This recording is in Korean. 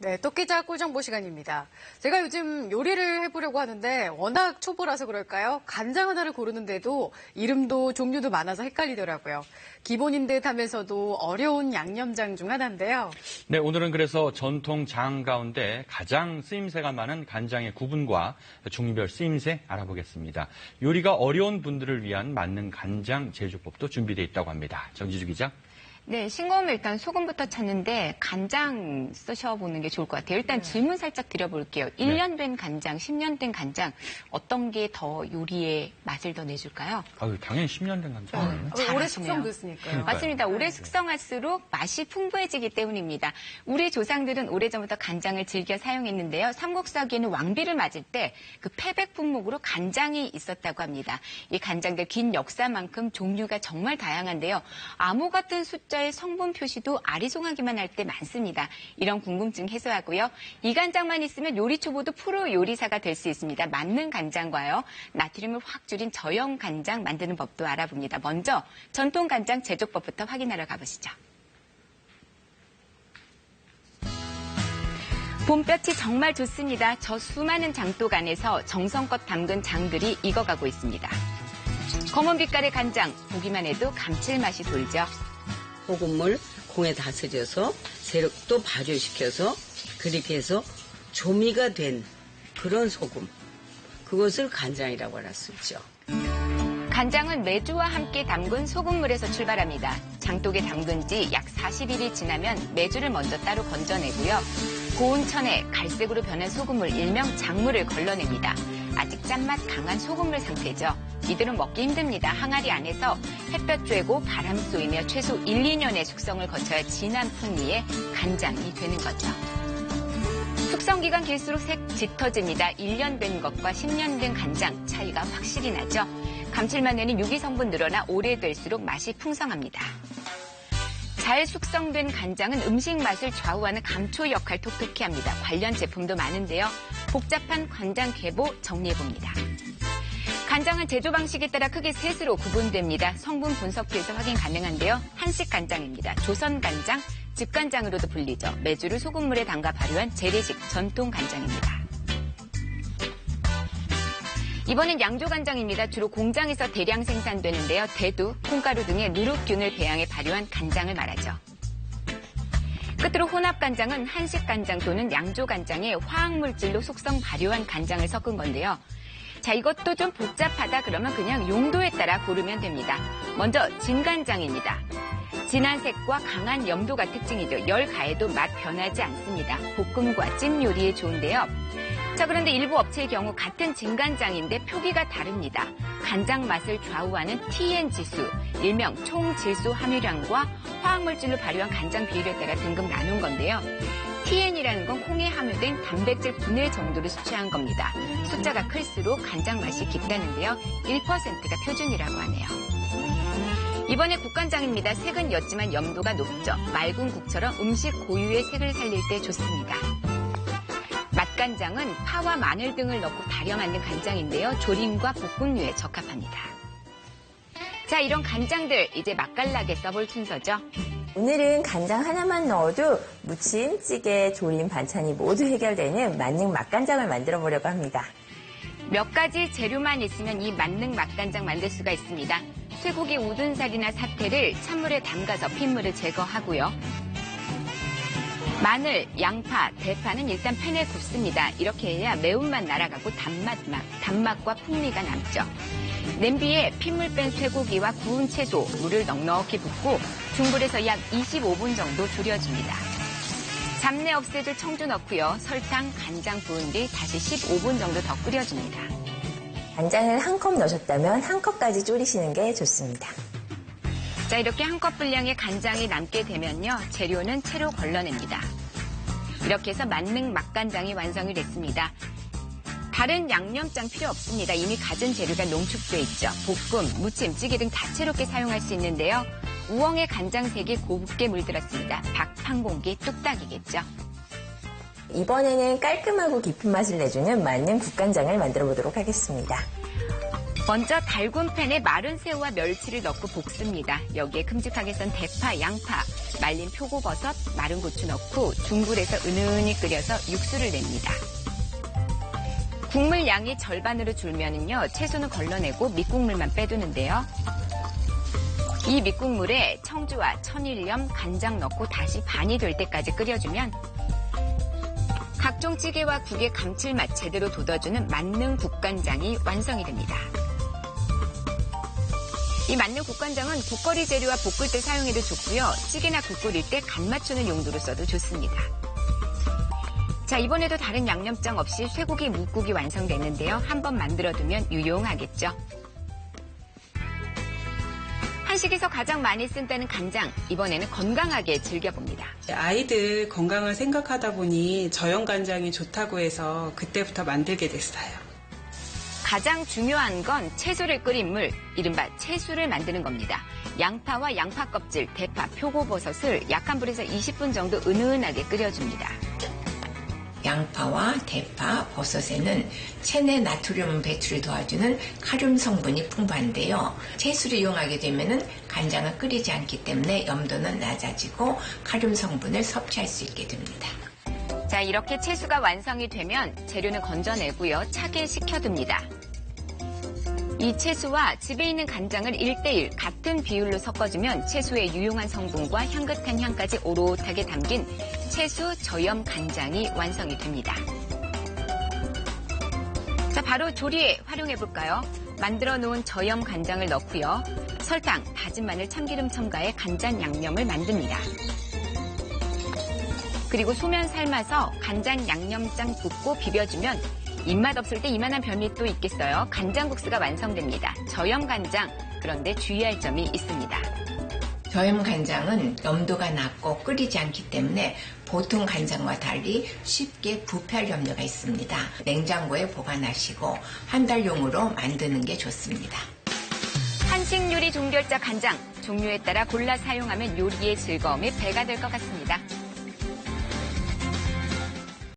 네, 토끼자 꿀정보 시간입니다. 제가 요즘 요리를 해보려고 하는데 워낙 초보라서 그럴까요? 간장 하나를 고르는데도 이름도 종류도 많아서 헷갈리더라고요. 기본인 듯 하면서도 어려운 양념장 중 하나인데요. 네, 오늘은 그래서 전통 장 가운데 가장 쓰임새가 많은 간장의 구분과 종류별 쓰임새 알아보겠습니다. 요리가 어려운 분들을 위한 맞는 간장 제조법도 준비되어 있다고 합니다. 정지주 기자. 네, 싱거우면 일단 소금부터 찾는데 간장 쓰셔보는 게 좋을 것 같아요. 일단 질문 살짝 드려볼게요. 1년 된 간장, 10년 된 간장 어떤 게 더 요리에 맛을 더 내줄까요? 당연히 10년 된 간장. 오래 숙성됐으니까요. 맞습니다. 오래 숙성할수록 맛이 풍부해지기 때문입니다. 우리 조상들은 오래전부터 간장을 즐겨 사용했는데요. 삼국사기에는 왕비를 맞을 때 그 패백 품목으로 간장이 있었다고 합니다. 이 간장들 긴 역사만큼 종류가 정말 다양한데요. 암호 같은 숫자의 성분 표시도 아리송하기만 할 때 많습니다. 이런 궁금증 해소하고요. 이 간장만 있으면 요리 초보도 프로 요리사가 될 수 있습니다. 맞는 간장과요. 나트륨을 확 줄인 저염 간장 만드는 법도 알아봅니다. 먼저 전통 간장 제조법부터 확인하러 가보시죠. 봄볕이 정말 좋습니다. 저 수많은 장독 안에서 정성껏 담근 장들이 익어가고 있습니다. 검은 빛깔의 간장, 보기만 해도 감칠맛이 돌죠. 소금물 공에 다스려서 세력도 발효시켜서 그렇게 해서 조미가 된 그런 소금. 그것을 간장이라고 할 수 있죠. 간장은 메주와 함께 담근 소금물에서 출발합니다. 장독에 담근 지 약 40일이 지나면 메주를 먼저 따로 건져내고요. 고운 천에 갈색으로 변한 소금물 일명 작물을 걸러냅니다. 아직 짠맛 강한 소금물 상태죠. 이들은 먹기 힘듭니다. 항아리 안에서 햇볕 쬐고 바람 쏘이며 최소 1, 2년의 숙성을 거쳐야 진한 풍미의 간장이 되는 거죠. 숙성기간 길수록 색 짙어집니다. 1년 된 것과 10년 된 간장 차이가 확실히 나죠. 감칠맛 내는 유기 성분 늘어나 오래될수록 맛이 풍성합니다. 잘 숙성된 간장은 음식 맛을 좌우하는 감초 역할 톡톡히 합니다. 관련 제품도 많은데요. 복잡한 간장 계보 정리해봅니다. 간장은 제조 방식에 따라 크게 셋으로 구분됩니다. 성분 분석기에서 확인 가능한데요. 한식 간장입니다. 조선 간장, 집간장으로도 불리죠. 메주를 소금물에 담가 발효한 재래식 전통 간장입니다. 이번엔 양조간장입니다. 주로 공장에서 대량 생산되는데요. 대두, 콩가루 등의 누룩균을 배양해 발효한 간장을 말하죠. 끝으로 혼합간장은 한식간장 또는 양조간장에 화학물질로 숙성 발효한 간장을 섞은 건데요. 자, 이것도 좀 복잡하다 그러면 그냥 용도에 따라 고르면 됩니다. 먼저 진간장입니다. 진한 색과 강한 염도가 특징이죠. 열 가해도 맛 변하지 않습니다. 볶음과 찜 요리에 좋은데요. 자, 그런데 일부 업체의 경우 같은 진간장인데 표기가 다릅니다. 간장 맛을 좌우하는 TN 지수, 일명 총질소 함유량과 화학물질로 발효한 간장 비율에 따라 등급 나눈 건데요. TN이라는 건 콩에 함유된 단백질 분해 정도를 수치한 겁니다. 숫자가 클수록 간장 맛이 깊다는데요. 1%가 표준이라고 하네요. 이번에 국간장입니다. 색은 옅지만 염도가 높죠. 맑은 국처럼 음식 고유의 색을 살릴 때 좋습니다. 맛간장은 파와 마늘 등을 넣고 달여 만든 간장인데요. 조림과 볶음류에 적합합니다. 자, 이런 간장들 이제 맛깔나게 써볼 순서죠. 오늘은 간장 하나만 넣어도 무침, 찌개, 조림, 반찬이 모두 해결되는 만능 맛간장을 만들어 보려고 합니다. 몇 가지 재료만 있으면 이 만능 맛간장 만들 수가 있습니다. 쇠고기 우둔살이나 사태를 찬물에 담가서 핏물을 제거하고요. 마늘, 양파, 대파는 일단 팬에 굽습니다. 이렇게 해야 매운맛 날아가고 단맛과 풍미가 남죠. 냄비에 핏물 뺀 쇠고기와 구운 채소, 물을 넉넉히 붓고 중불에서 약 25분 정도 졸여줍니다. 잡내 없애줄 청주 넣고요. 설탕, 간장 부은 뒤 다시 15분 정도 더 끓여줍니다. 간장을 한 컵 넣으셨다면 한 컵까지 졸이시는 게 좋습니다. 자, 이렇게 한 컵 분량의 간장이 남게 되면요. 재료는 채로 걸러냅니다. 이렇게 해서 만능 맛간장이 완성이 됐습니다. 다른 양념장 필요 없습니다. 이미 가진 재료가 농축돼 있죠. 볶음, 무침, 찌개 등 다채롭게 사용할 수 있는데요. 우엉의 간장색이 곱게 물들었습니다. 박 한 공기 뚝딱이겠죠. 이번에는 깔끔하고 깊은 맛을 내주는 만능 국간장을 만들어 보도록 하겠습니다. 먼저 달군 팬에 마른 새우와 멸치를 넣고 볶습니다. 여기에 큼직하게 썬 대파, 양파, 말린 표고버섯, 마른 고추 넣고 중불에서 은은히 끓여서 육수를 냅니다. 국물 양이 절반으로 줄면은요, 채소는 걸러내고 밑국물만 빼두는데요. 이 밑국물에 청주와 천일염, 간장 넣고 다시 반이 될 때까지 끓여주면 각종 찌개와 국의 감칠맛 제대로 돋아주는 만능 국간장이 완성이 됩니다. 이 만능 국간장은 국거리 재료와 볶을 때 사용해도 좋고요. 찌개나 국 끓일 때 간 맞추는 용도로 써도 좋습니다. 자, 이번에도 다른 양념장 없이 쇠고기 묵국이 완성됐는데요. 한번 만들어두면 유용하겠죠. 한식에서 가장 많이 쓴다는 간장, 이번에는 건강하게 즐겨봅니다. 아이들 건강을 생각하다 보니 저염간장이 좋다고 해서 그때부터 만들게 됐어요. 가장 중요한 건 채소를 끓인 물, 이른바 채수를 만드는 겁니다. 양파와 양파 껍질, 대파, 표고버섯을 약한 불에서 20분 정도 은은하게 끓여줍니다. 양파와 대파, 버섯에는 체내 나트륨 배출을 도와주는 칼륨 성분이 풍부한데요. 채수를 이용하게 되면 간장을 끓이지 않기 때문에 염도는 낮아지고 칼륨 성분을 섭취할 수 있게 됩니다. 자, 이렇게 채수가 완성이 되면 재료는 건져내고요. 차게 식혀둡니다. 이 채수와 집에 있는 간장을 1:1 같은 비율로 섞어주면 채수의 유용한 성분과 향긋한 향까지 오롯하게 담긴 채수 저염 간장이 완성이 됩니다. 자, 바로 조리에 활용해 볼까요? 만들어 놓은 저염 간장을 넣고요. 설탕, 다진 마늘, 참기름 첨가해 간장 양념을 만듭니다. 그리고 소면 삶아서 간장 양념장 붓고 비벼주면 입맛 없을 때 이만한 별미도 있겠어요. 간장국수가 완성됩니다. 저염 간장, 그런데 주의할 점이 있습니다. 저염 간장은 염도가 낮고 끓이지 않기 때문에 보통 간장과 달리 쉽게 부패할 염려가 있습니다. 냉장고에 보관하시고 한 달용으로 만드는 게 좋습니다. 한식 요리 종결자 간장, 종류에 따라 골라 사용하면 요리의 즐거움이 배가 될 것 같습니다.